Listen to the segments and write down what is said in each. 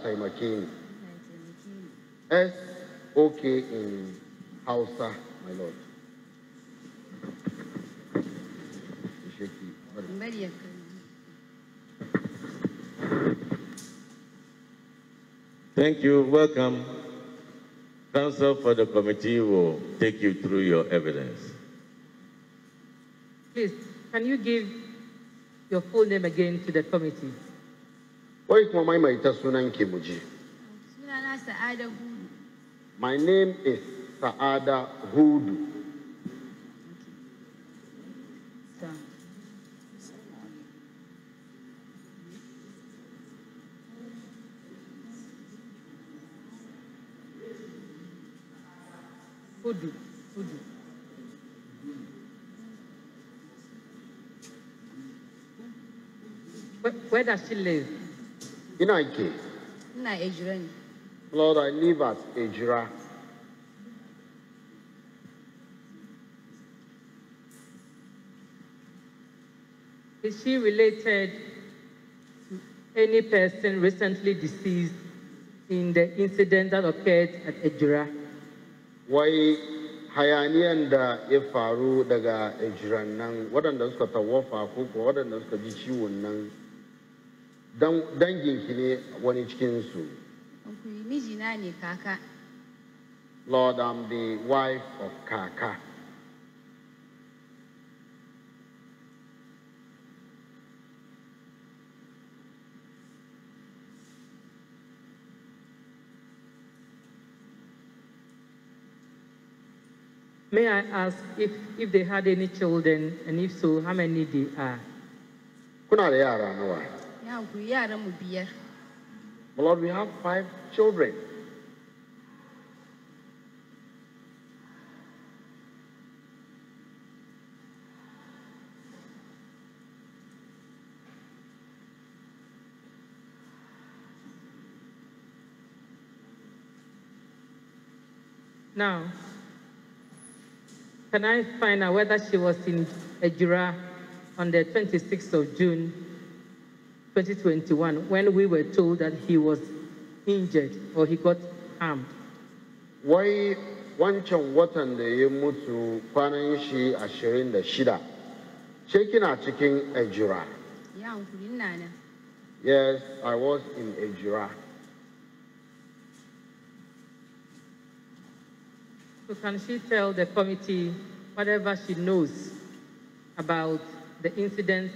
Taimakini. S-O-K in Hausa, my lord. Thank you. Welcome. Counsel for the committee will take you through your evidence. Please, can you give your full name again to the committee? My name is Saada Hudu. Hudu. Where does she live? In Ike. Lord, I live at Ejura. Is she related to any person recently deceased in the incident that occurred at Ejura? Wai hayaniyan da ya faru daga Ejura nan waɗanda suka tawafa ko waɗanda suka ji ciwon nan danginki ne wani cikinsu. Lord, I'm the wife of Kaaka. May I ask if they had any children, and if so, how many they are? Kuna da yara nawa? Lord, we have 5 children. Now, can I find out whether she was in Ejura on the 26th of June, 2021, when we were told that he was injured or he got harmed? Wai wancan watan da ya mutu kwanan shi 26. She kina cikin Ejura? Yes, I was in Ejura. So can she tell the committee whatever she knows about the incident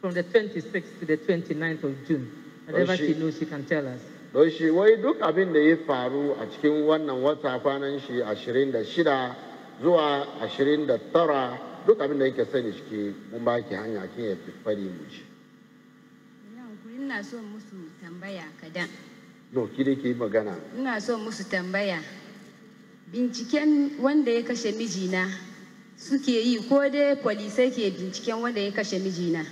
from the 26th to the 29th of June? Whatever she knows, she can tell us. Don shi wai duk abin da ya faru a cikin wannan wata kwanan shi 26 zuwa 29 duk abin da yake sani shi mun baki hanya kin ya fari mu ci. Ina so musu tambaya kadan. No, kide ke magana. Ina so musu tambaya. Binciken wanda ya kashe mijina suke yi ko dai polisai ke binciken wanda ya kashe mijina?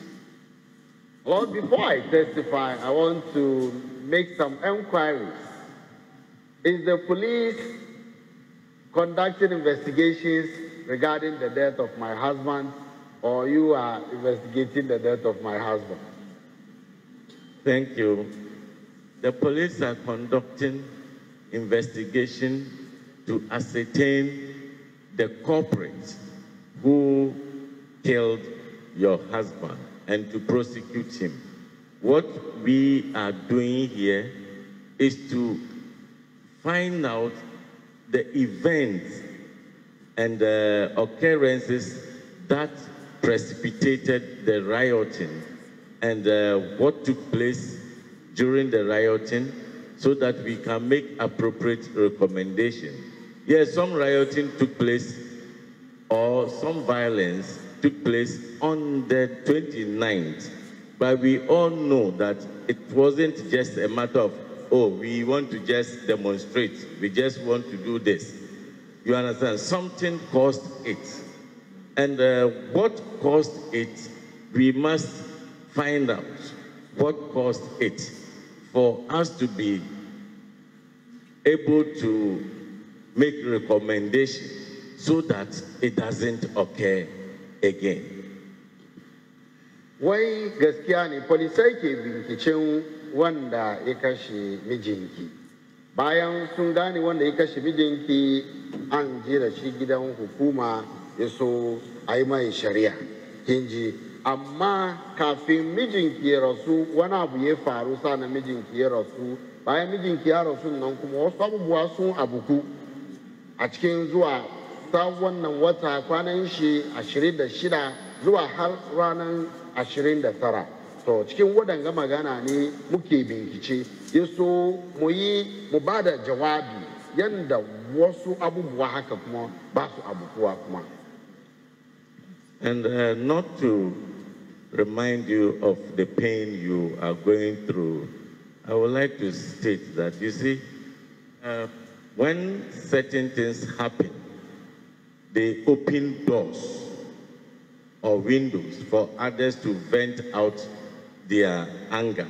Well, before I testify, I want to make some enquiries. Is the police conducting investigations regarding the death of my husband, or you are investigating the death of my husband? Thank you. The police are conducting investigation to ascertain the culprit who killed your husband and to prosecute him. What we are doing here is to find out the events and the occurrences that precipitated the rioting and what took place during the rioting so that we can make appropriate recommendations. Yes, some rioting took place or some violence took place on the 29th, but we all know that it wasn't just a matter of, oh, we want to just demonstrate, we just want to do this. You understand? Something caused it. And what caused it, we must find out what caused it for us to be able to make recommendations so that it doesn't occur again. Wai gaskiya ne polisai ke binciken wanda ya kashe mijinki. Bayan sun gane wanda ya kashe mijinki, an je da shi gidan hukuma ya so a yi mai shari'a. Kin ji, amma kafin mijinki ya rasu wani abu ya faru sana mijinki ya rasu. Bayan mijinki ya rasu nan kuma wasu abubuwa sun abuku a cikin zuwa wannan wata kwanan shi 26 zuwa har ranar 29. To cikin waɗanga magana ne muke bincike, ya so mu ba da jawabi yadda wasu abubuwa haka kuma ba su abubuwa kuma. And not to remind you of the pain you are going through, I would like to state that, you see, when certain things happen, they open doors or windows for others to vent out their anger.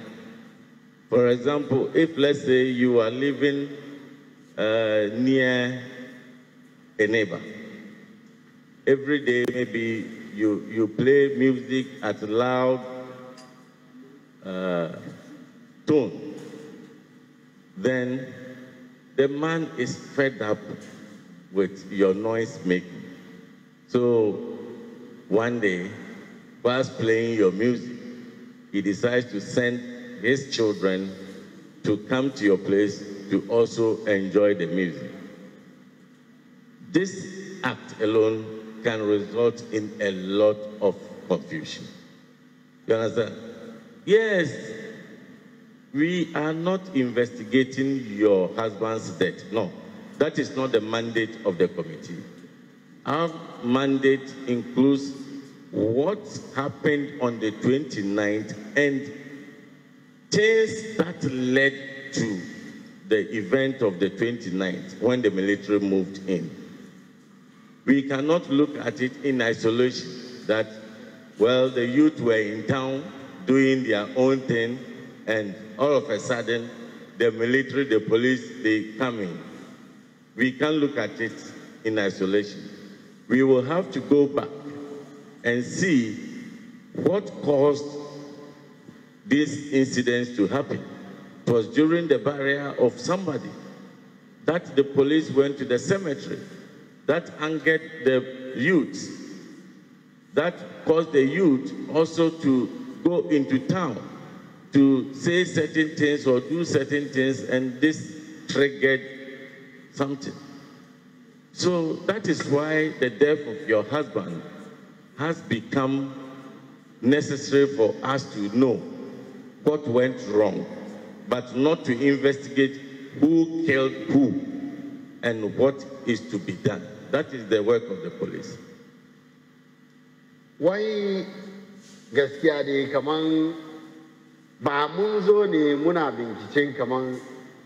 For example, if let's say you are living near a neighbor, every day maybe you play music at a loud tone, then the man is fed up with your noise making. So one day, whilst playing your music, he decides to send his children to come to your place to also enjoy the music. This act alone can result in a lot of confusion. You understand? Yes, we are not investigating your husband's death. No, that is not the mandate of the committee. Our mandate includes what happened on the 29th and things that led to the event of the 29th when the military moved in. We cannot look at it in isolation that, well, the youth were in town doing their own thing and all of a sudden the military, the police, they come in. We can't look at it in isolation. We will have to go back and see what caused these incidents to happen. It was during the barrier of somebody that the police went to the cemetery, that angered the youth, that caused the youth also to go into town to say certain things or do certain things, and this triggered something. So that is why the death of your husband has become necessary for us to know what went wrong, but not to investigate who killed who and what is to be done. That is the work of the police. Wai gaskiya dai kaman ba mun zo ne muna binciken kaman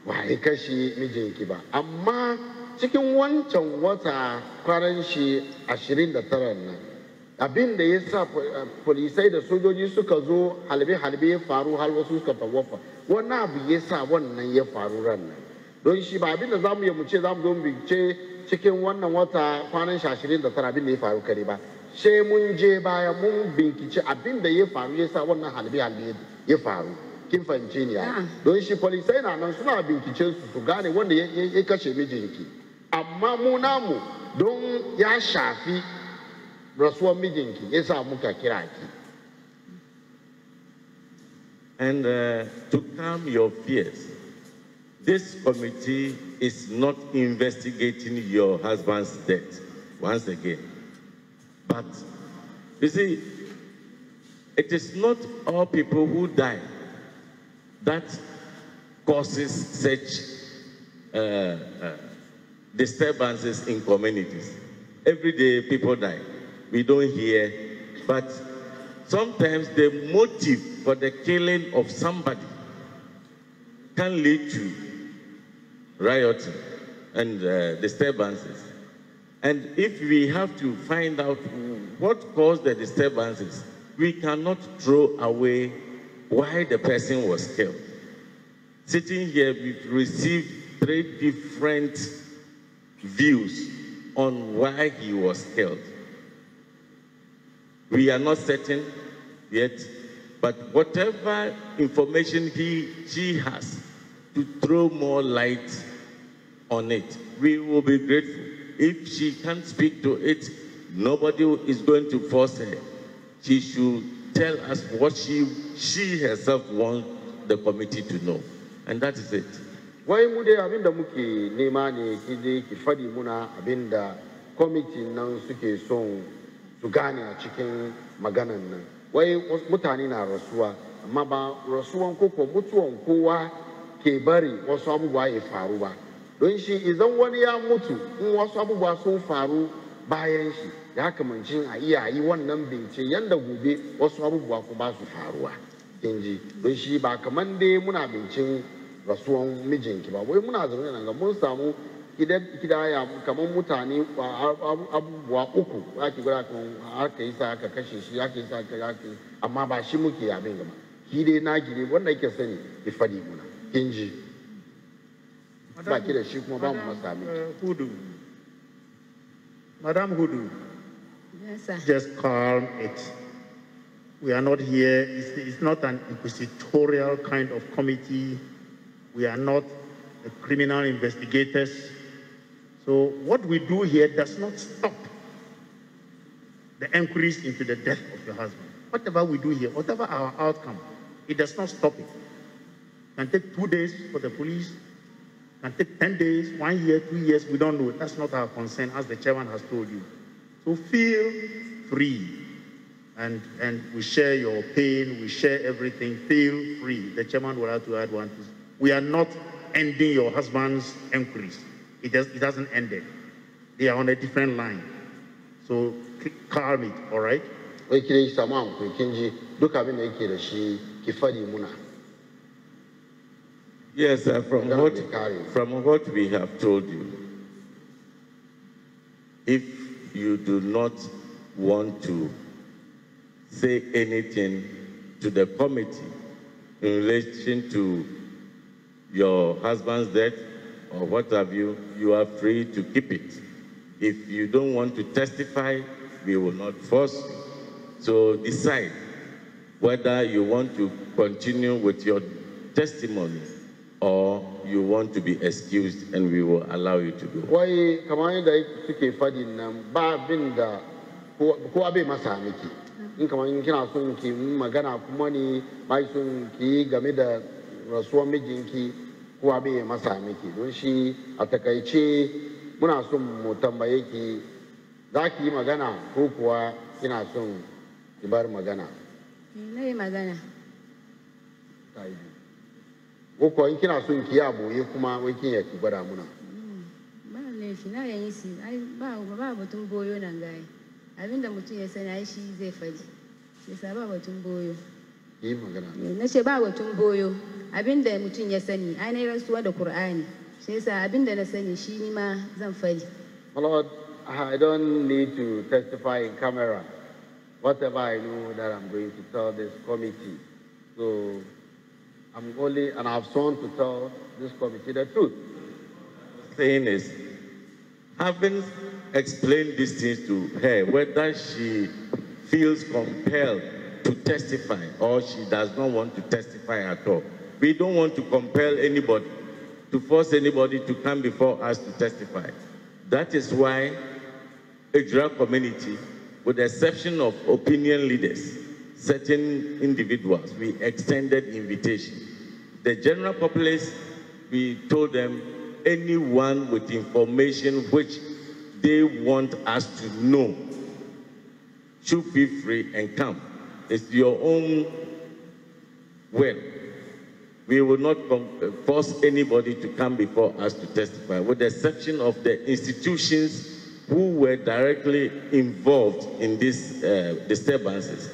waye kashe mijinki ba, amma cikin wancan wata kwanan shi 29 nan abin da ya sa polisai da sojoji suka zo halbe-halbe ya faru har wasu suka tawafa, wannan abu ya sa wannan ya faru ran nan. Don shi ba abin da za mu yi mu ce za mu zo bincike cikin wannan wata kwanan shi 29 abin da ya faru kare ba, sai mun je baya mun bincike abin da ya faru ya sa wannan halbe-halbe ya faru. Kin fahimce ni ya? Don shi polisai na nan suna binciken su gane wanda ya kashe mijinki, amma mu namu don ya shafi rasuwar mijinki ya sa muka kira ki. And to calm your fears, this committee is not investigating your husband's death once again. But you see, it is not all people who die that causes such disturbances in communities. Every day people die. We don't hear, but sometimes the motive for the killing of somebody can lead to rioting and disturbances. And if we have to find out what caused the disturbances, we cannot throw away why the person was killed. Sitting here, we've received 3 different views on why he was killed. We are not certain yet, But whatever information she has to throw more light on it, we will be grateful. If she can't speak to it, nobody is going to force her. She should tell us what she herself wants the committee to know. And that is it. Why mude abinda muke nema ne kije ki fadi muna abinda committee nan suke son su gane a cikin maganan nan. Wai mutane na rasuwa amma ba rasuwan koko mutuwan kowa ke bari wasu abubuwa ya faru ba. Don shi idan wani ya mutu in wasu abubuwa sun faru bayan shi ya kamancin a iya yi wannan bincike yanda gobe wasu abubuwa kuma su faruwa. Kinji don shi ba kaman dai muna binciken rasuwan mijinki ba wai muna zaune nan ga mun samu kidaya kaman mutane abubuwa uku ake gura kan aka yi sa aka kashe shi aka yi sa aka amma ba shi muke abin gaba ki dai na gire wanda yake sani ki fadi muna kinji ba ki da shi kuma ba mu masa Hudu. Madam Hudu. Yes, sir. Just calm it. We are not here, it's not an inquisitorial kind of committee. We are not criminal investigators. So what we do here does not stop the inquiries into the death of your husband. Whatever we do here, whatever our outcome, it does not stop it. It can take 2 days for the police, it can take 10 days, 1 year, 2 years, we don't know. That's not our concern, as the chairman has told you. So feel free. And we share your pain, we share everything, feel free. The chairman will have to add one thing. We are not ending your husband's inquiries. It doesn't end it. They are on a different line. So calm it, all right? Yes, from what we have told you, if you do not want to say anything to the committee in relation to your husband's death or what have you, you are free to keep it. If you don't want to testify, we will not force you. So decide whether you want to continue with your testimony or you want to be excused and we will allow you to go. Why kamani da suke fadi nan ba bin da kowa bai masa miki. In kamar kina son ki magana kuma ne ba son ki game da rasuwar mijinki kowa bai masa miki don shi a takaice muna son mu tambaye ki za ki yi magana ko kuwa kina son ki bar magana. Na yi magana. Ko kuwa in kina son ki yi aboye kuma wai kin ya ki gwada muna. Ba laifi na yayin si ai ba batun boyo nan gaya. Abinda mutum ya sani ai shi zai faɗi. Sai sa ba batun boyo. Yi magana. Na ce ba batun boyo. Abinda mutum ya sani ai na yi rantsuwa da Qur'ani. Sai sa abinda na sani shi ni ma zan faɗi. My Lord, I don't need to testify in camera. Whatever I know that I'm going to tell this committee. So and I've sworn to tell this committee the truth. Saying is, having explained these things to her, whether she feels compelled to testify or she does not want to testify at all. We don't want to compel anybody, to force anybody to come before us to testify. That is why Ejura community, with the exception of opinion leaders, certain individuals, we extended invitation. The general populace, we told them anyone with information which they want us to know should feel free and come. It's your own will. We will not force anybody to come before us to testify, with the exception of the institutions who were directly involved in these disturbances.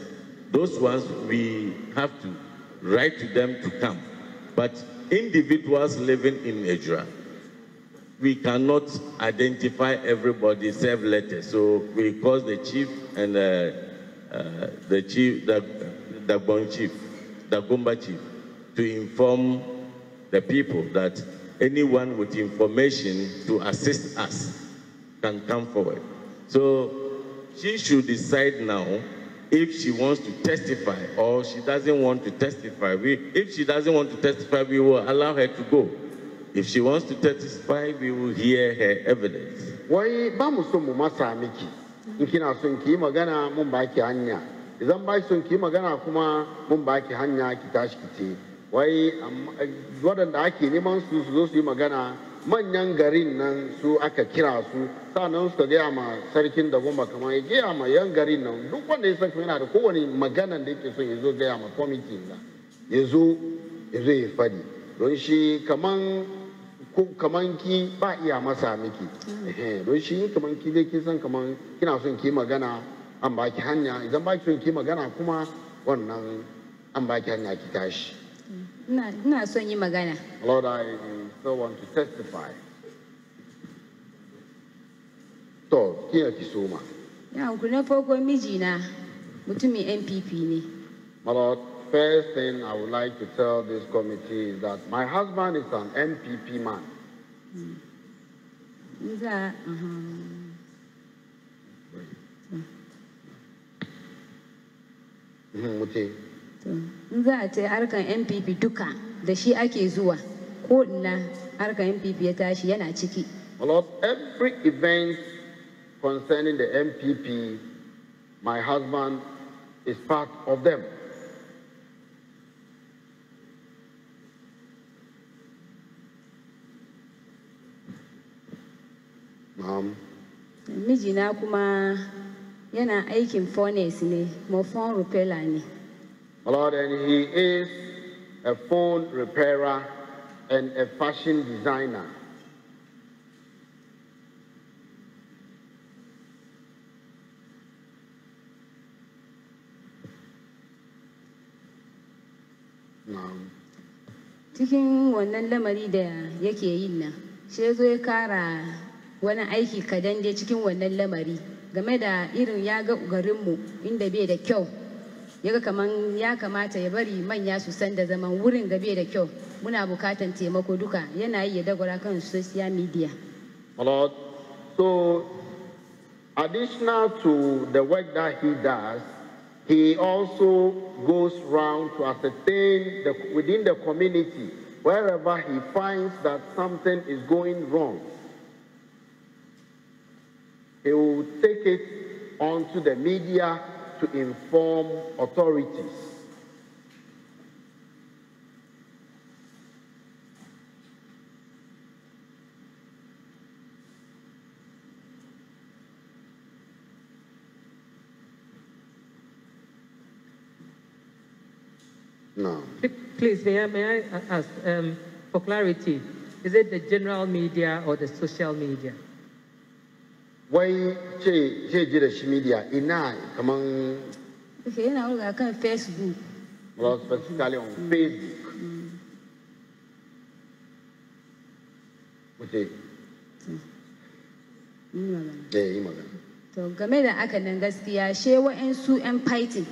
Those ones, we have to write to them to come. But individuals living in Ejura, we cannot identify everybody, serve letters. So we call the chief and the chief, the Gomba chief, to inform the people that anyone with information to assist us can come forward. So she should decide now if she wants to testify or she doesn't want to testify. If she doesn't want to testify, we will allow her to go. If she wants to testify, we will hear her evidence. Wai ba mu son mu masa miki. In kina son ki magana mun baki hanya. Idan ba son ki magana kuma mun baki hanya ki tashi ki ce. Wai waɗanda ake neman su zo su yi magana manyan garin nan su aka kira su sannan suka gaya ma sarkin da goma kamar ya gaya ma yan garin nan duk wanda ya san yana da kowane maganan da yake son ya zo gaya ma kwamitin da ya zo ya fadi don shi kaman ki ba iya masa miki don shi kaman ki dai kin san kaman kina son ki magana an baki hanya idan baki son ki magana kuma wannan an baki hanya ki tashi ina son yi magana. Lord, I still want to testify. To, kina ki so ma. Ya na farko mijina mutumin NPP ne. My Lord, first thing I would like to tell this committee is that my husband is an NPP man. In za a ce harkar NPP duka da shi ake zuwa ko ina harkar NPP ya tashi yana ciki. My Lord, every event concerning the NPP, my husband is part of them. Mijina kuma yana aikin furnace ne, phone repair ne. My Lord, and he is a phone repairer and a fashion designer. Cikin wannan lamari da yake yin nan, shi zo ya kara wani aiki kadan dai cikin wannan lamari game da irin ya ga garinmu inda bai da kyau. Yaga kaman ya kamata ya bari manya su san da zaman wurin gabe da kyau muna bukatan taimako duka yana yi ya dagwara kan social media. Lord, so additional to the work that he does, he also goes round to ascertain within the community wherever he finds that something is going wrong. He will take it onto the media to inform authorities. No. Please, may I ask, for clarity, is it the general media or the social media? Why ce media ina kaman Okay, yana wuga kan Facebook. Well, specifically on Facebook. Wace? Yi magana. To game da aka nan gaskiya she wa'ansu 'yan fighting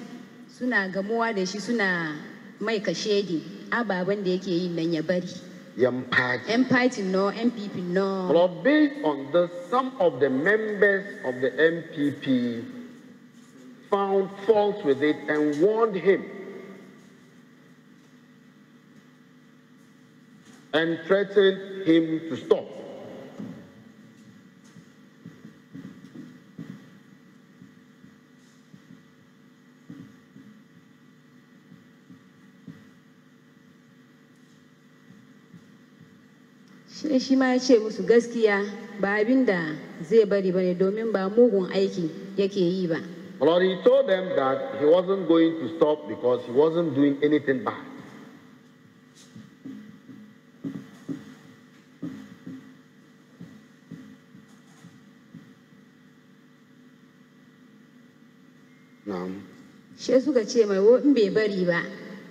suna gamuwa da shi suna mai kashedi ababen da yake yi nan ya bari. Yan party no, MPP no. Well, based on this, some of the members of the MPP found fault with it and warned him and threatened him to stop. Shi ma ya ce musu gaskiya ba abin da zai bari bane domin ba mugun aiki yake yi ba. Lord, he told them that he wasn't going to stop because he wasn't doing anything bad. She suka ce mai in bai bari ba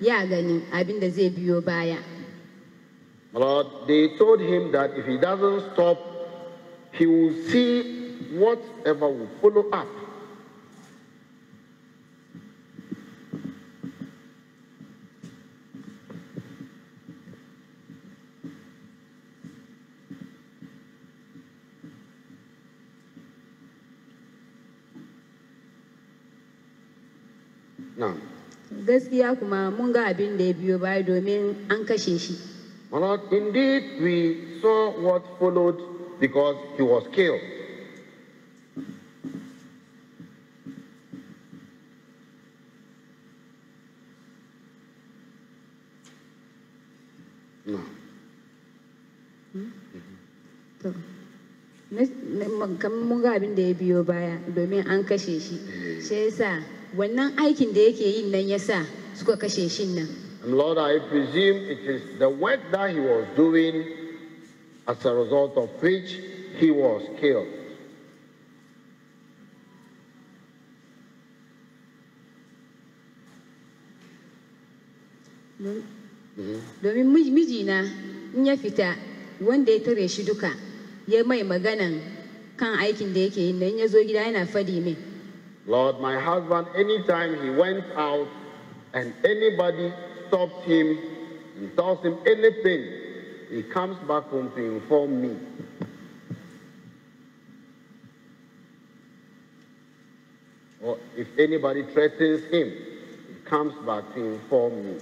ya gani abin da zai biyo baya. Lord, they told him that if he doesn't stop, he will see whatever will follow up. Now, gaskiya kuma mun ga abin da ya biyo baya domin an kashe shi. my Lord, indeed we saw what followed because he was killed. No. To, kamar mun ga abin da ya biyo baya domin an kashe shi. Shi yasa wannan aikin da yake yin nan yasa suka kashe shi nan. And Lord, I presume it is the work that he was doing as a result of which he was killed. Domin mijina in ya fita wanda ya tare shi duka ya mai maganan kan aikin da yake yin nan ya zo gida yana fadi min. Lord, my husband, anytime he went out and anybody stops him and tells him anything, he comes back home to inform me. Or if anybody threatens him, he comes back to inform me.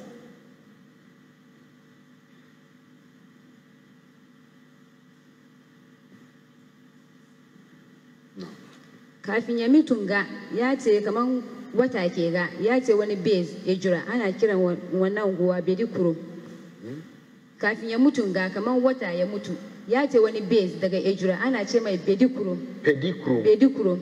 Kafin ya mitunga ya ce kaman wata ke ga ya ce wani base ya jira ana kiran wannan guwa bedikuro. Kafin ya mutunga kaman wata ya mutu ya ce wani base daga ejura ana ce mai bedikuro. Bedikuro.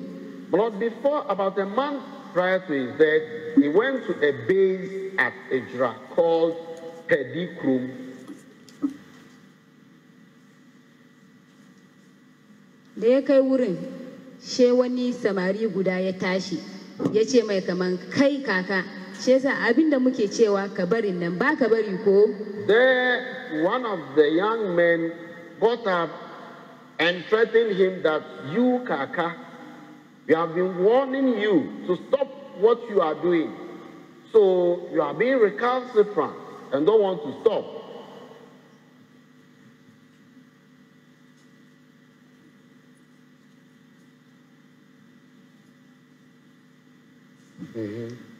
But before, about a month prior to his death, he went to a base at Ejura called Pedicrum. Da ya kai wurin, she wani samari guda ya tashi, ya ce mai kaman kai kaka, she yasa abinda muke cewa ka barin nan ba ka bari ko? There, one of the young men got up and threatened him that you, Kaka, we have been warning you to stop what you are doing. So you are being recalcitrant and don't want to stop.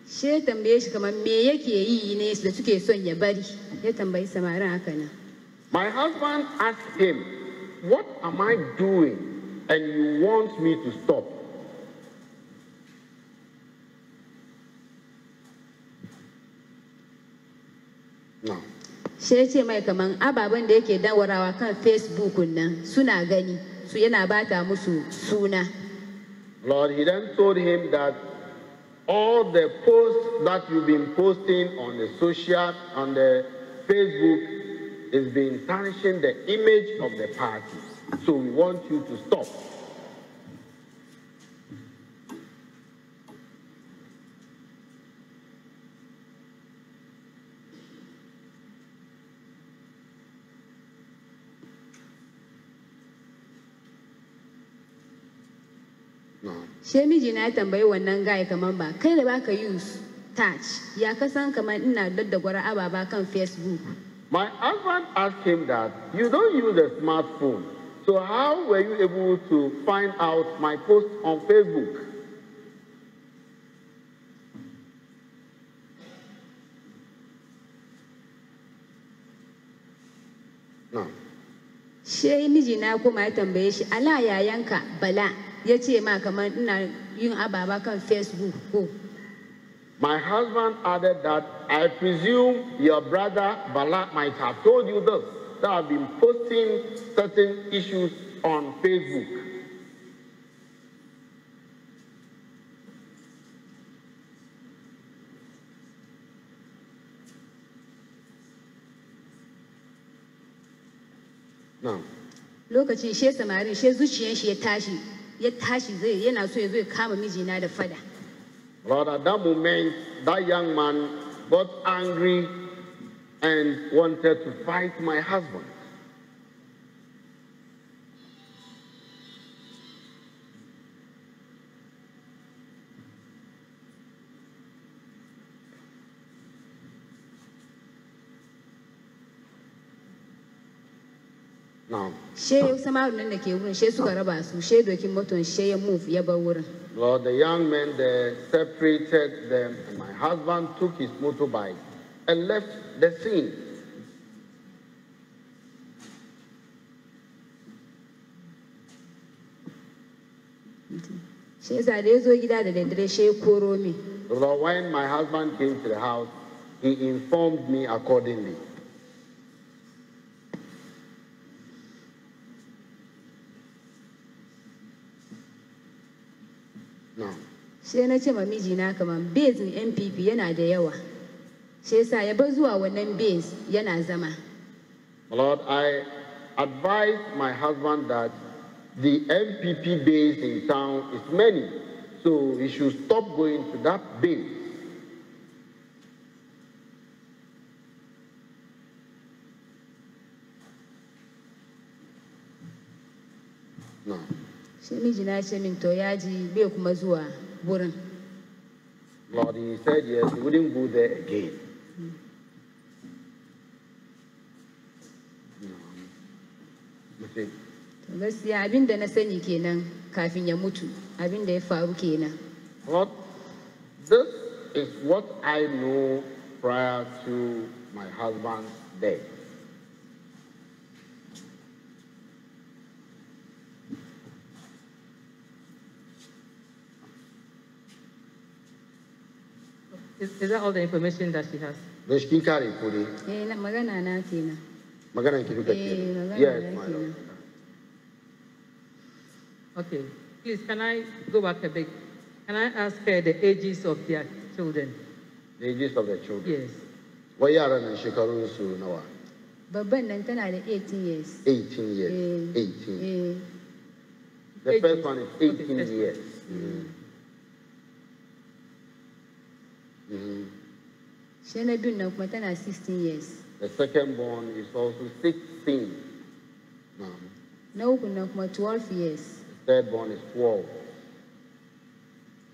She ya tambaye shi kamar me yake yi ne da suke son ya bari. Ya tambayi samarin haka nan. My husband asked him, what am I doing and you want me to stop? No. She ya ce mai kaman ababen da yake dawarawa kan Facebook nan suna gani su yana bata musu suna. Lord, he then told him that all the posts that you've been posting on the Facebook is been tarnishing the image of the party. So we want you to stop. She mijina ya tambayi wannan guy kaman ba kai da baka use touch ya kasan kaman ina daddagwara ababa kan Facebook. My husband asked him that you don't use a smartphone. So how were you able to find out my post on Facebook? No. She mijina kuma ya tambaye shi ala yayanka Bala ya ce ma kamar ina yin ababa kan Facebook ko. My husband added that I presume your brother Bala might have told you this, that I've been posting certain issues on Facebook. No. Lokacin she samarin she zuciyar shi ya tashi zai yana so ya zo ya kama mijina da fada. Lord, at that moment, that young man got angry and wanted to fight my husband. Now, Lord, the young men, they separated them, and my husband took his motorbike and left the scene. Lord, when my husband came to the house, he informed me accordingly. No. Sai na ce ma mijina kaman base MPP yana da yawa. Sai yasa ya bar zuwa wannan base yana zama. Lord, I advise my husband that the MPP base in town is many, so he should stop going to that base. No. Sai mijina ce min to ya ji bai kuma zuwa wurin. Lord, he said yes, he wouldn't go there again. You see? Gaskiya abin da na sani kenan kafin ya mutu, abin da ya faru kenan. Lord, this is what I know prior to my husband's death. Is that all the information that she has? Yes, Magana na kenan. magana ki duka kenan. Yes, my Lord. Okay. Please, can I go back a bit? Can I ask her the ages of their children? The ages of the children. Yes. Wai yaran nan shekarun su nawa? Babban nan tana da 18 years. 18 years. 18. The first one is 18 years. Sai na biyun nan kuma tana 16 years. The second born is also 16. Na uku nan kuma 12 years. The third born is 12.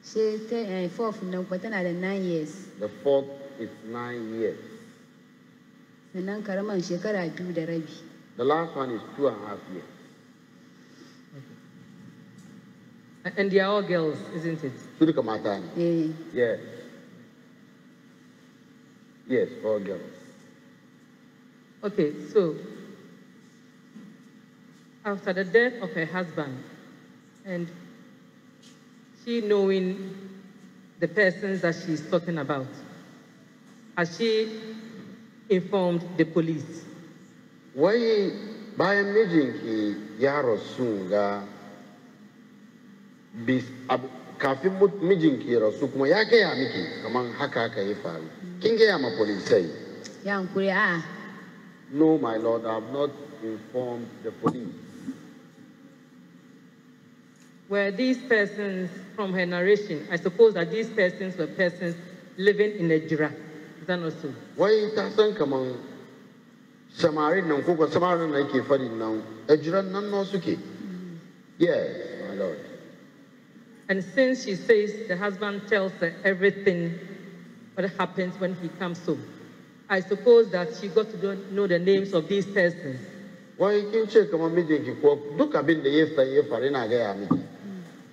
Sai fourth nan kuma tana da 9 years. The fourth is 9 years. Sannan karaman shekara 2 da rabi. The last one is 2.5 years. And they are all girls, isn't it? Su duka mata ne. Yes. Yes, all girls. Okay, so after the death of her husband, and she knowing the persons that she's talking about, has she informed the police? Wai bayan mijinki ya rasu ga kafin mijinki ya rasu kuma ya gaya miki kaman haka ya faru. Kin gaya ma polisai? Ya hankuri a. No, my Lord, I have not informed the police. Were these persons, from her narration, I suppose that these persons were persons living in a jira. Is that not so? Wai ta san kaman samarin nan ko samarin nan ke farin nan a jiran nan no suke. Yes, my Lord. And since she says the husband tells her everything what happens when he comes home, I suppose that she got to know the names of these persons. Wai kin ce kaman mijinki ko duk abin da ya faru na gaya miki.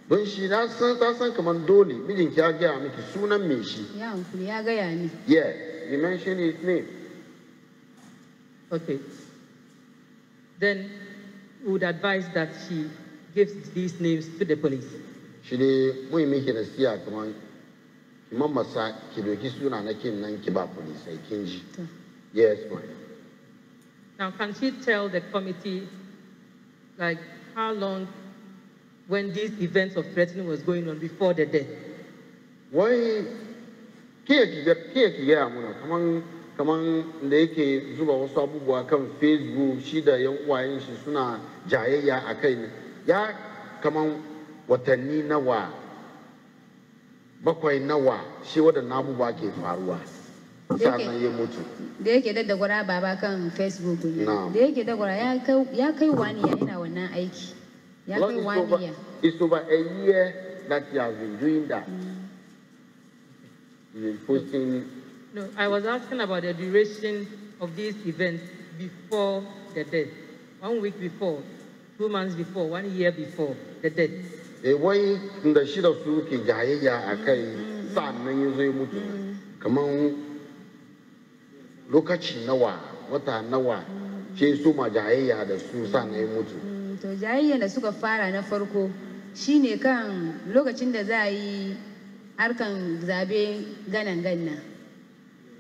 Don shi ta san kaman dole mijinki ya gaya miki sunan me shi. Ya hankuri ya gaya ni. Yes, you mentioned his name. Okay. Then we would advise that she gives these names to the police. Shi ne mu yi miki nasiya kaman ki mamasa ki doki suna na kin nan ki ba polisai kin ji. Yes, ma'am. Now, can she tell the committee, like, how long, when these events of threatening was going on before the death? Wai ki gaya muna kaman da yake zuba wasu abubuwa kan Facebook shi da yan uwayen shi suna jayayya a kai ne. Ya kaman watanni nawa bakwai nawa shi waɗannan abubuwa ke faruwa. Sannan ya mutu. Da yake daddagwara baba kan Facebook ne. Da yake daddagwara ya kai 1 year yana wannan aiki. Ya kai 1 year. It's over a year that he has been doing that. He's been posting. No, I was asking about the duration of these events before the death. 1 week before, 2 months before, 1 year before the death. Why in the sheet of Suki Jaya Akai, son, Mutu, come on, look at Chinawa, what are Nawa, she Suma Jaya, the Susan Mutu. To jayayya da suka fara na farko shine kan lokacin da za a yi harkan zabe ganan ganna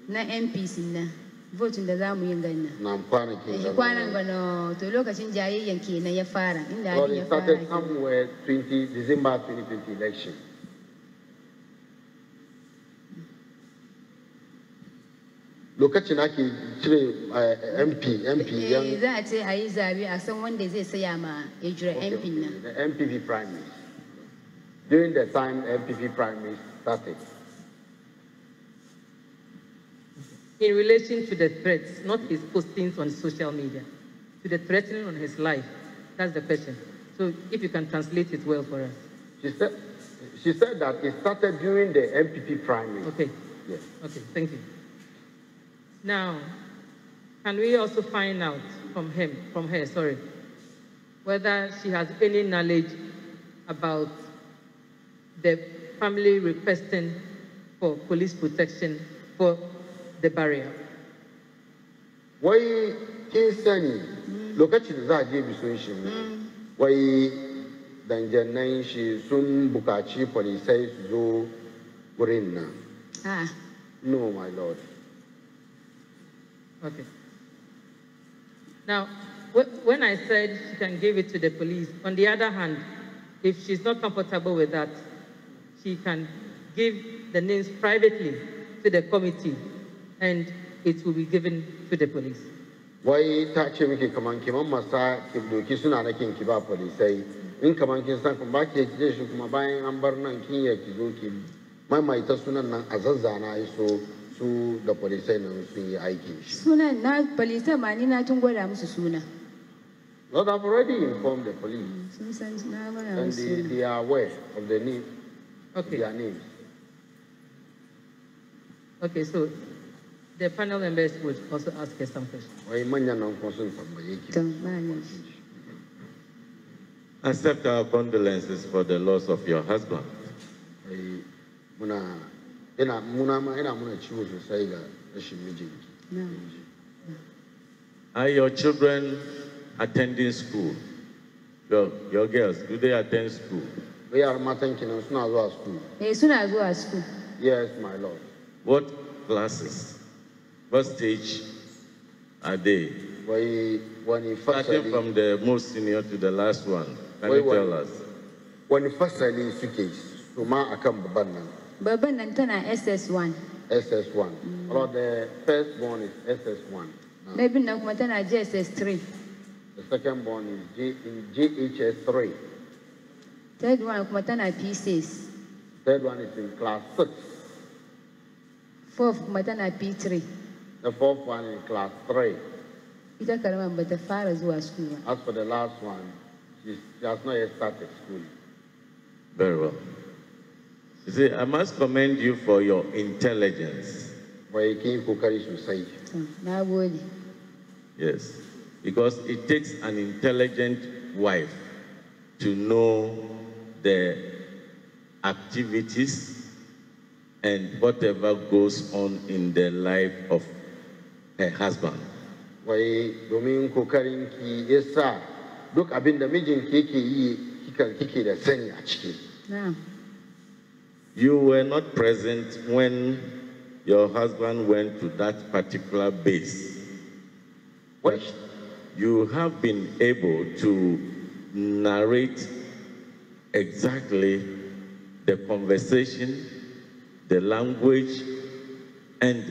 na MPC na votin da za mu yi ganna. Na kwanan gano to lokacin jayayyan kenan ya fara inda well, abin ya it fara. started somewhere December 2020 election. Lokacin ake cire MP yan za a ce a yi zabe a san wanda zai saya ma ya jira MP na. The MPP primaries. During the time MPP primaries started. In relation to the threats, not his postings on social media, to the threatening on his life, that's the question. So if you can translate it well for us. She said that it started during the MPP primary. Okay. Yes. Okay, thank you. Now, can we also find out from her, whether she has any knowledge about the family requesting for police protection for the barrier? Why kin sani lokacin da za a je bison shi wai danjannan shi sun bukaci polisai su zo wurin nan. No, my lord. Okay. Now, when I said she can give it to the police, on the other hand, if she's not comfortable with that, she can give the names privately to the committee and it will be given to the police. Wai ta ce miki kaman kiman masa ki doki suna na kin ki ba polisai in kaman kin san kuma ba ki je shi kuma bayan an bar nan kin ya ki zo ki maimaita sunan nan a zazzana iso su da polisai nan sun yi aikin shi. Sunan na polisai ma ni na tun gwada musu suna. Lord, I've already informed the police and they are aware of the name, their names. Okay, so the panel members would also ask her some questions. Accept our condolences for the loss of your husband. Are your children attending school? Your girls, do they attend school? We are matanking school. School. Yes, my lord. What classes? What stage are they? Starting from the most senior to the last one. Can you tell us? When the first is case, Suma Akam Baban. Baban Nantana SS1. SS1. Or the first one is SS1. Maybe Nakumatana JSS3. The second one is GHS3. Third one, Kumatana P6. Third one is in class 6. Fourth, Kumatana P3. The fourth one in class 3. Ita karama bata fara zuwa school. As for the last one, she has not yet started school. Very well. You see, I must commend you for your intelligence. Yes, because it takes an intelligent wife to know the activities and whatever goes on in the life of her husband. You were not present when your husband went to that particular base. But you have been able to narrate exactly the conversation, the language, and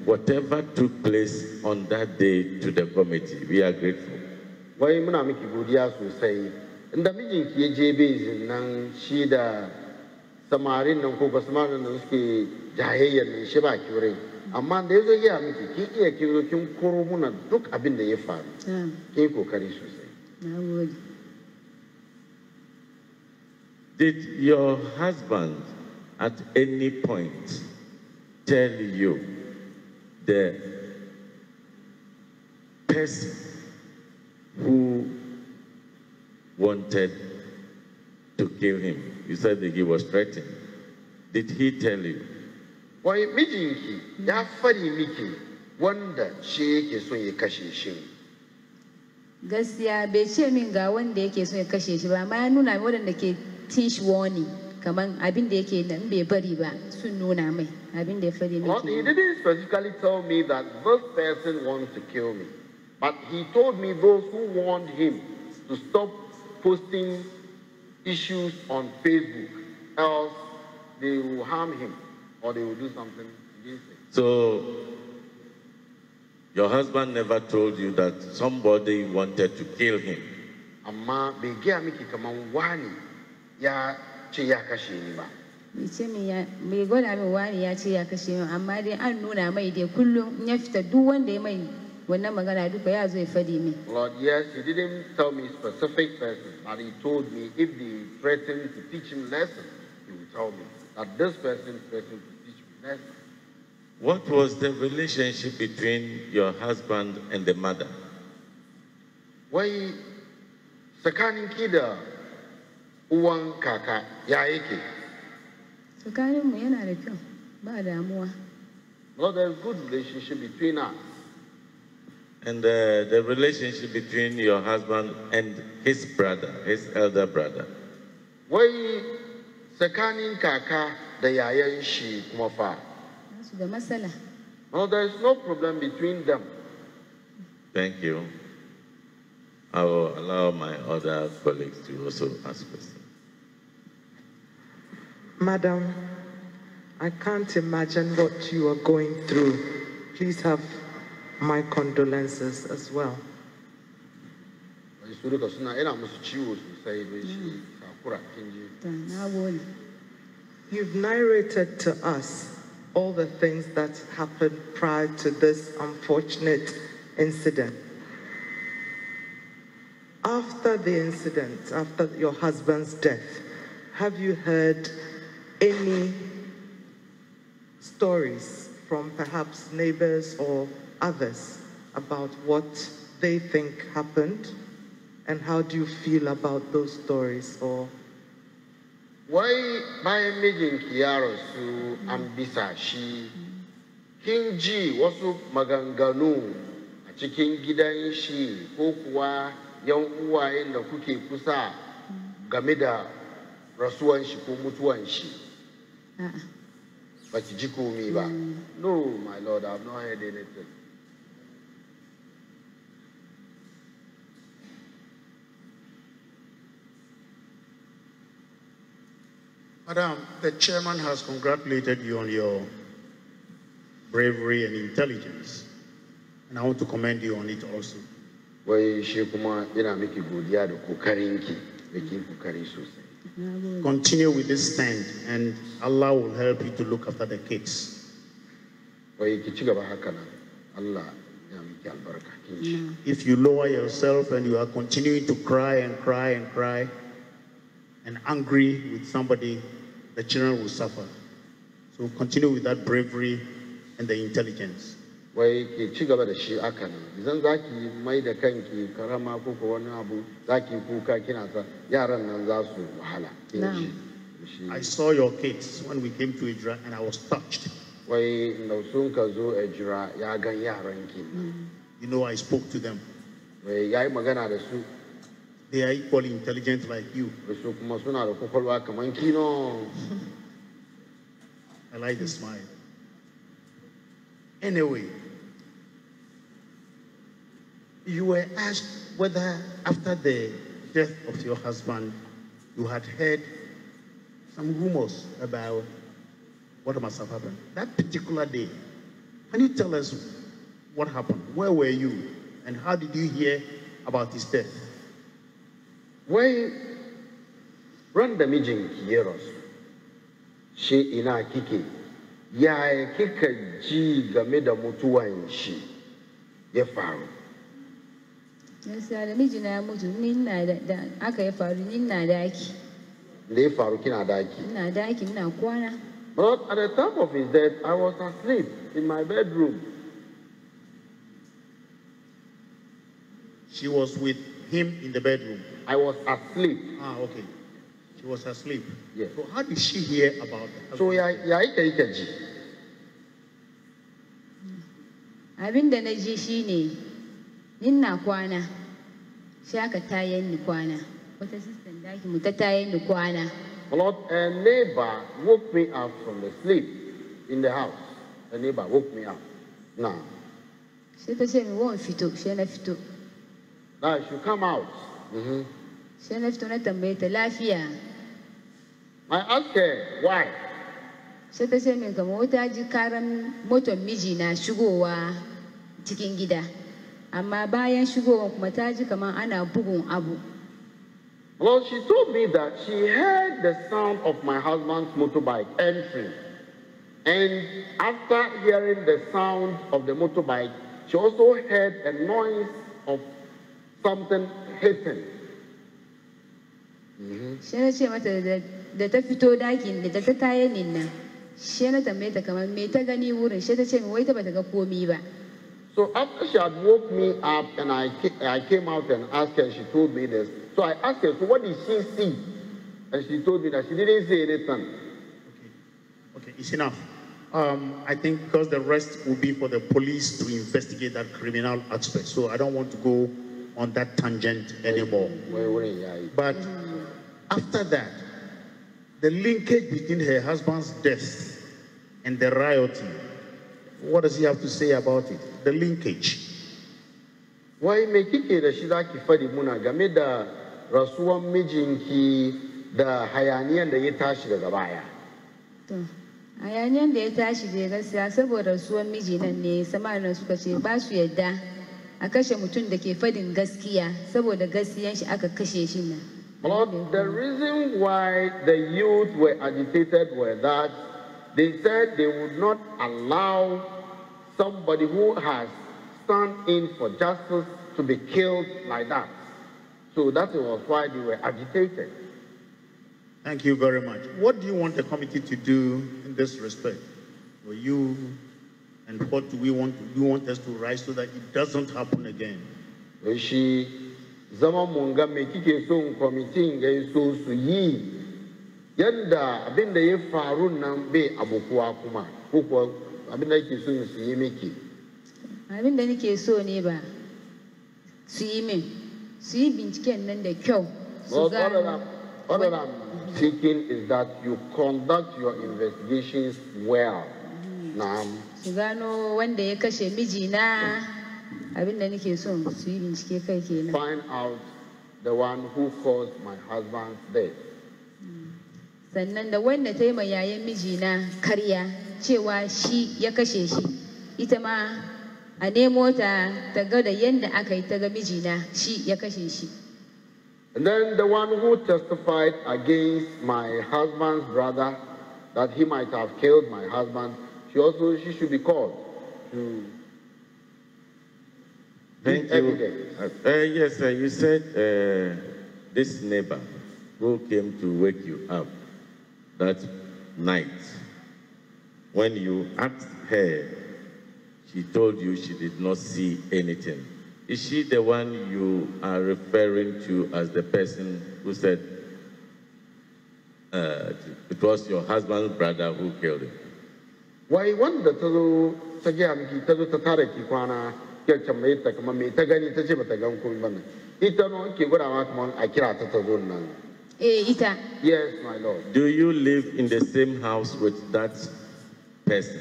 whatever took place on that day to the committee. We are grateful. Wai muna miki godiya sosai. Inda mijinki ya je bezin nan shi da samarin nan ko samarin nan suke jayayyar nan shi ba kyure. Amma da yazo ya miki kin iya kin zo kin koro muna duk abin da ya faru. Kin kokari sosai. Nagode. Did your husband at any point tell you the person who wanted to kill him. You said that he was threatened. Did he tell you? Why mijinki ya fari miki wanda shi yake so ya kashe shi. Gaskiya bai ce min ga wanda yake so ya kashe shi ba, amma ya nuna min waɗanda ke tish warning kaman abin da yake nan bai bari ba sun nuna mai abin da ya fari miki. Well, he didn't specifically tell me that this person wants to kill me, but he told me those who warned him to stop posting issues on Facebook, else they will harm him or they will do something against him. So, your husband never told you that somebody wanted to kill him? Amma bai gaya miki kaman wani ya ce ya kashe ni ba. Bai ce min ya bai gwada min wani ya ce ya kashe min, amma dai an nuna mai dai kullum in ya fita duk wanda ya mai wannan magana duka ya zo ya fadi min. Lord, yes, he didn't tell me specific person, but he told me if they threatened to teach him lessons, he would tell me that this person threatened to teach me lessons. What was the relationship between your husband and the mother? Wai tsakanin ki da uwan kaka ya yake? Tsakaninmu yana da kyau, ba damuwa. Lord, there's good relationship between us. And the relationship between your husband and his brother, his elder brother? Wai tsakanin kaka da yayan shi kuma fa? Nasu da matsala. No, there is no problem between them. Thank you. I will allow my other colleagues to also ask questions. Madam, I can't imagine what you are going through. Please have my condolences as well. Wai su duka suna ina musu ciwo sosai don shi sakura kin ji. Na gode. You've narrated to us all the things that happened prior to this unfortunate incident. After the incident, after your husband's death, have you heard any stories from perhaps neighbors or others about what they think happened? And how do you feel about those stories? Or Wai bayan mijinki ya rasu an bisa shi, kin ji wasu maganganu a cikin gidan shi ko kuwa yan uwayen da kuke kusa game da rasuwan shi ko mutuwan shi? Ba ki ji komi ba? No, my Lord, I have not heard anything. Madam, the chairman has congratulated you on your bravery and intelligence, and I want to commend you on it also. Wai shi kuma ina miki godiya da kokarinki, da kin kokari sosai. Continue with this stand, and Allah will help you to look after the kids. Wai ki ci gaba haka nan, Allah ya miki albarka kin ji. If you lower yourself and you are continuing to cry and cry and cry and angry with somebody, the children will suffer. So continue with that bravery and the intelligence. Wai ki ci gaba da shi haka nan. Idan za ki mai da kanki karama ko ko wani abu, za ki kuka kina sa yaran nan za su wahala. Kin ji. I saw your kids when we came to Israel and I was touched. Wai da sun ka zo a jira ya gan yaran ki. You know, I spoke to them. Wai yayi magana da su. They are equally intelligent like you. Su kuma suna da kwakwalwa kaman kino. I like the smile. Anyway, you were asked whether after the death of your husband, you had heard some rumors about what must have happened. That particular day, can you tell us what happened? Where were you? And how did you hear about his death? Wai ran da mijinki ya rasu, shi ina kike, yaya kika ji game da mutuwan shi ya faru? Gaskiya da mijina ya mutu, ni ina da aka ya faru, ni ina daki. Da ya faru kina daki? Ina daki, ina kwana. But at the time of his death, I was asleep in my bedroom. She was with him in the bedroom. I was asleep. Ah, okay. She was asleep. Yes. So how did she hear about it? So ya ika ji. Abin da na ji shine ina kwana sai aka tayen ni kwana. Wata sister daki mu ta tayen ni kwana. Lord, a neighbor woke me up from the sleep in the house. A neighbor woke me up. Now. Sai ta ce mi won fito, sai na fito. Now I should come out. Sai na fito na tambaye ta lafiya. I asked her why. Sai ta ce min kamar wata ji karan motar miji na shigowa cikin gida. Amma bayan shigowa kuma ta ji kamar ana bugun abu. Well, she told me that she heard the sound of my husband's motorbike entering. And after hearing the sound of the motorbike, she also heard a noise of something hitting. Sai na ce mata da ta fito dakin da ta tayen nan. Sai na tambaye ta kamar me ta gani wurin, sai ta ce min wai ta bata ga komi ba. So after she had woke me up and I came out and asked her, she told me this. So I asked her, so what did she see? And she told me that she didn't see anything. Okay, it's enough. I think because the rest will be for the police to investigate that criminal aspect. So I don't want to go on that tangent anymore. But after that, the linkage between her husband's death and the rioting, what does he have to say about it? The linkage. Why me kike da shi zaki fadi muna game da rasuwan mijinki da hayaniyan da ya tashi daga baya? To, hayaniyan da ya tashi da gaskiya saboda rasuwan miji nan ne samarin suka ce ba su yadda a kashe mutum da ke fadin gaskiya saboda gaskiyan shi aka kashe shi nan. Lord, the reason why the youth were agitated were that they said they would not allow somebody who has stand in for justice to be killed like that. So that was why they were agitated. Thank you very much. What do you want the committee to do in this respect? For you, and what do we want to do? You want us to rise so that it doesn't happen again? Shi zama munga me kike so committee ga so su yi yanda abin da ya faru nan bai abukuwa kuma ko abin da yake so su yi miki. Abin da nake so ne ba su yi min su yi binciken nan da kyau su gano. All that I'm seeking is that you conduct your investigations well. Su gano wanda ya kashe mijina abin da nake so su yi bincike kai kenan. Find out the one who caused my husband's death. Sannan da wanda ta yi ma yayan mijina karya cewa shi ya kashe shi ita ma a nemo ta ta ga da yanda aka yi ta ga mijina shi ya kashe shi. And then the one who testified against my husband's brother that he might have killed my husband, she should be called to give evidence. Yes, you said this neighbor who came to wake you up that night, when you asked her, she told you she did not see anything. Is she the one you are referring to as the person who said it was your husband's brother who killed him? Why one that ta tare ki kwana ke tambaye ta kuma me ta gani ta ce bata gan komai bane ita no ke gurawa kuma a kira ta zo nan. Ita. Yes, my lord. Do you live in the same house with that person?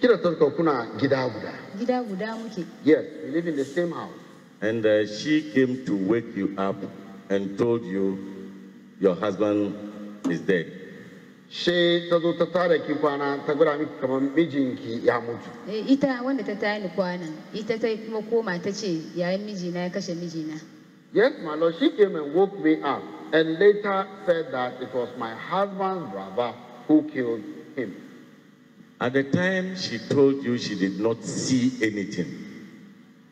Kira ta kuna gida guda. Gida guda muke. Yes, we live in the same house. And she came to wake you up and told you your husband is dead. She ta zo ta tare ki kwana ta gura miki kamar mijinki ya mutu. Ita wanda ta tare ni kwanan ita ta kuma koma ta ce yayin mijina ya kashe mijina. Yes, my lord, she came and woke me up and later said that it was my husband's brother who killed him. At the time she told you she did not see anything,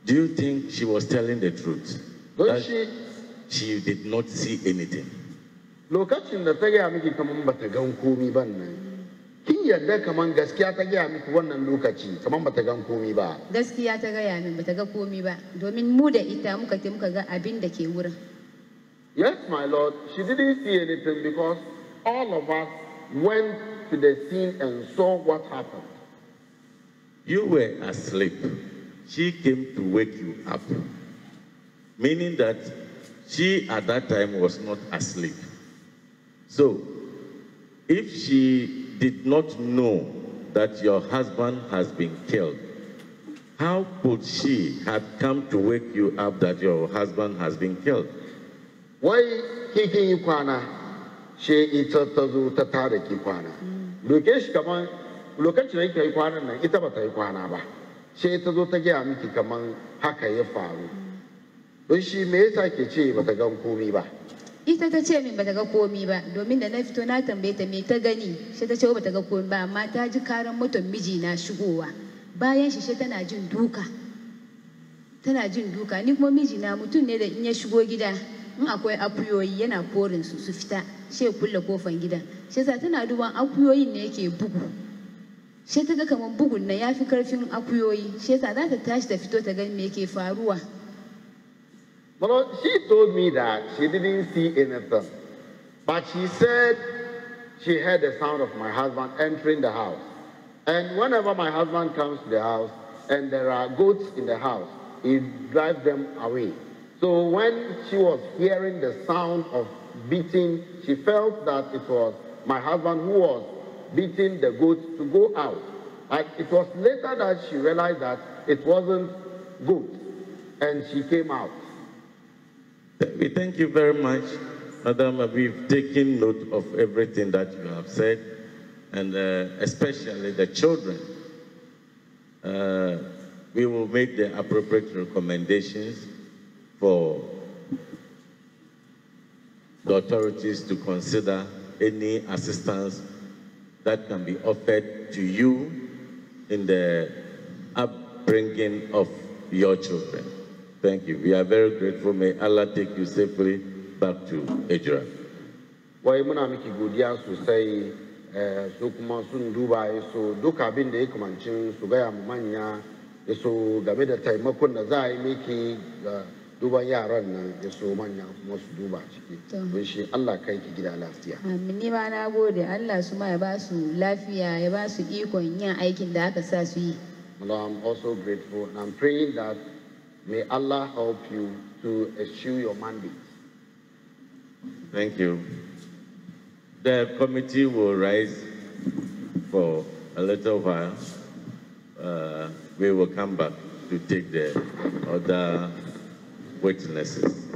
do you think she was telling the truth? She did not see anything. Lokacin da ta gaya miki kamar bata gan komi ban nan, kin yarda kaman gaskiya ta gaya miki wannan lokaci kaman bata gan komi ba. Gaskiya ta gaya min bata ga komi ba domin mu da ita muka te muka ga abin da ke wurin. Yes, my Lord, she didn't see anything because all of us went to the scene and saw what happened. You were asleep. She came to wake you up, meaning that she at that time was not asleep. So, if she did not know that your husband has been killed, how could she have come to wake you up that your husband has been killed? Wai kikin yi kwana, she ita ta zo ta tada ki kwana. Doke shi kaman lokacin da yake yi kwanan nan ita bata yi kwana ba. She ta zo ta gaya miki kaman haka ya faru. Don shi me yasa ke ce bata gan komi ba? Ita ta ce min bata ga komi ba domin da na fito na tambaye ta me ta gani sai ta ce bata ga komi ba amma ta ji karan motar miji na shigowa bayan shi tana jin duka ni kuma miji na mutum ne da in ya shigo gida in akwai akuyoyi yana korin su fita sai kulle kofar gidan sai sa tana duban akuyoyin ne yake bugu sai ta ga kaman bugun na yafi karfin akuyoyi sai sa za ta tashi ta fito ta ga me yake faruwa. Well, she told me that she didn't see anything. But she said she heard the sound of my husband entering the house. And whenever my husband comes to the house and there are goats in the house, he drives them away. So when she was hearing the sound of beating, she felt that it was my husband who was beating the goats to go out. And it was later that she realized that it wasn't goats, and she came out. We thank you very much, Madam. We've taken note of everything that you have said, and especially the children. We will make the appropriate recommendations for the authorities to consider any assistance that can be offered to you in the upbringing of your children. Thank you. We are very grateful. May Allah take you safely back to Israel. Wai muna miki godiya sosai su kuma sun duba so duka abin da ya kamancin su gaya mu manya so game da taimakon da za a yi miki duban yaran nan so manya kuma su duba ciki don shi Allah kai ki gida lafiya. Amin. Ni ma na gode Allah su ma ya ba su lafiya ya ba su ikon yin aikin da aka sa su yi. I'm also grateful and I'm praying that may Allah help you to eschew your mandate. Thank you. The committee will rise for a little while. We will come back to take the other witnesses.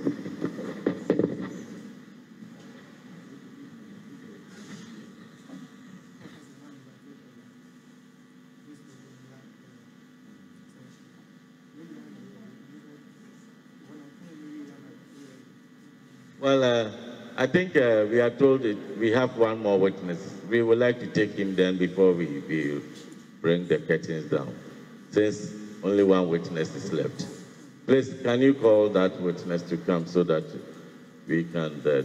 Well, I think we are told that we have one more witness. We would like to take him then before we bring the curtains down, since only one witness is left. Please, can you call that witness to come so that we can deal